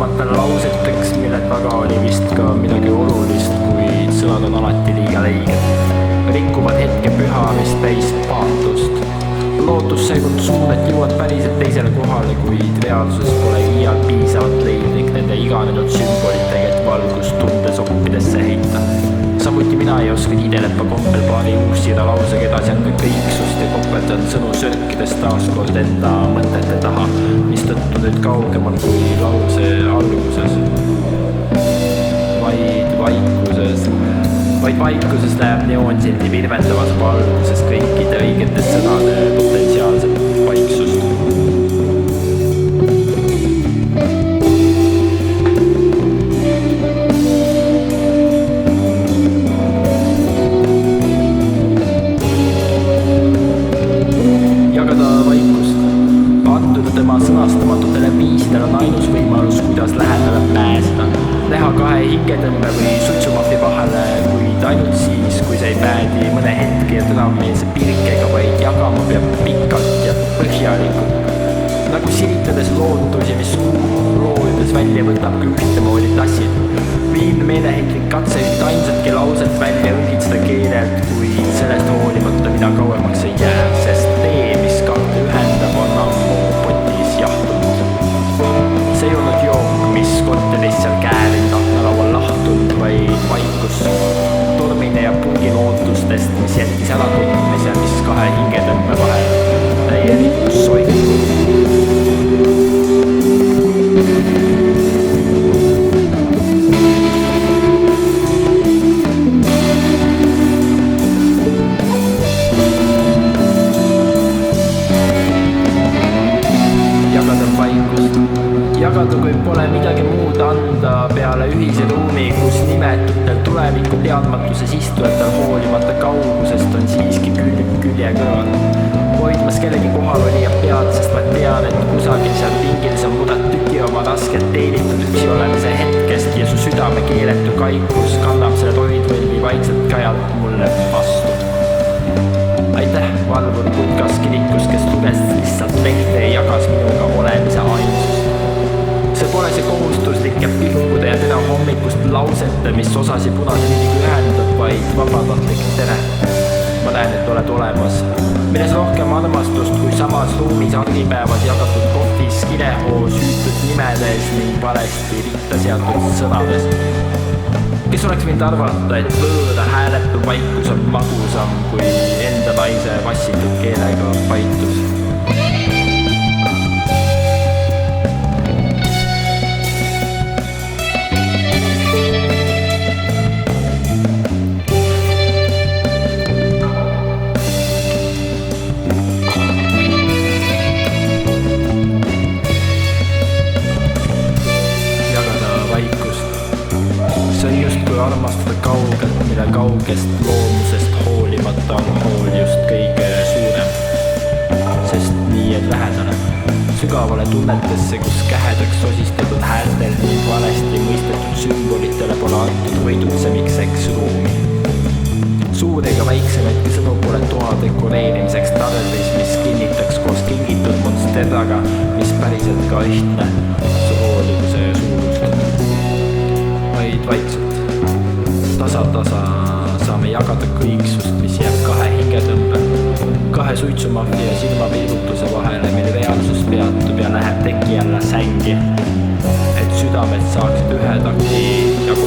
kuulamata lauseteks, millel taga oli vist ka midagi olulist, kuid sõnad on alati liiga leiged. Rikkuvad hetke pühamist täis paatost. Lootus seekord suund, et jõuad päriselt teisele kohale, kuid reaalsuses pole iial piisavalt leidlik nende iganenud sümbolid tegelikult valgust tundes oppidesse heita. Samuti mina ei oska Tiideleppa kompelpaari uussida lausega edasi anda kõiksust ja kopeldan sõnu sörkides taaskord enda mõtete taha, mistõttu nüüd kaugemal kui lause alguses. Vaid vaikuses läheb neoonsildi virvendavas valguses kõikide õigete sõnade potentsiaalset vaiksust. Jagada vaikust. Anduda tema sõnastamatutele viisidel on ainus võimalus, kuidas lähedale pääseda. Teha kahe hingetõmme või suitsumahvi vahele, kuid ainult siis, kui see ei päädi mõne hetke ja tänavmeelse pirkega, vaid jagama peab pikalt ja põhjalikult. Nagu siritades lootusi, mis loojudes välja võtab kui ühtemoodi tassid. Viimne meeleheitlik katse üht ainsatki lauset välja õngitseda keelelt, kuid sellest hoolimata mida kauemaks ei jää, sest tee, mis kahte ühendab, on ammu potis jahtunud. See ei olnud jook, mis korteris seal käärinud aknalaual lahtunud, vaid vaikus tormine ja pungin ootustest, mis jättis ära tundmise, mis kahe hingetõmme vahel täielikus soikus. Jagada, kui pole midagi muud anda peale ühise ruumi, kus nimetutel tuleviku teadmatuses istujatel hoolimata kaugusest on siiski külje kõrval. Hoidmas kellegi kohal oli ja pead, sest ma tean, et kusagil seal pingil sa muudad tüki oma raskelt teenitud üksi olemise hetkest ja su südame keeletu kaikus kannab selle toidvõlvi vaikselt kajalt mulle vastu. Aitäh, valvur Kutkas kirikus, kes luges lihtsalt lehte ja jagas minuga olemise ainsust. See pole see kohustuslike pilkude ja teda hommikust lausete, mis osasi punase liidiga ühendab, vaid vabatahtlik tere. Ma näen, et oled olemas. Milles rohkem armastust, kui samas ruumis argipäevas jagatud kohvis kilehoos hüütud nimedes ning valesti ritta seatud sõnades. Kes oleks võinud arvata, et võõra hääletu vaikus on magusam kui enda naise vassitud keelega paitus. See on just kui armastada kaugelt, mille kaugest loomusest hoolimata on hool just kõige suurem. Sest nii et lähedale, sügavale tunnetesse, kus kähedaks sosistatud häältel ning valesti mõistetud sümbolitele pole antud võidutsemiseks ruumi. Suur ega väiksemaidki sõnu pole toa dekoreerimiseks tarvis, mis kinnitaks koos kingitud monsterraga, mis päriselt ka ühtne su hoolivuse ja suurust. Vaid vaikselt, tasa saame jagada kõiksust, mis jääb kahe hingetõmbe, kahe suitsumahvi ja silmapilgutuse vahele, mil reaalsus peatub ja läheb teki alla sängi, et südamed saaksid ühe takti ja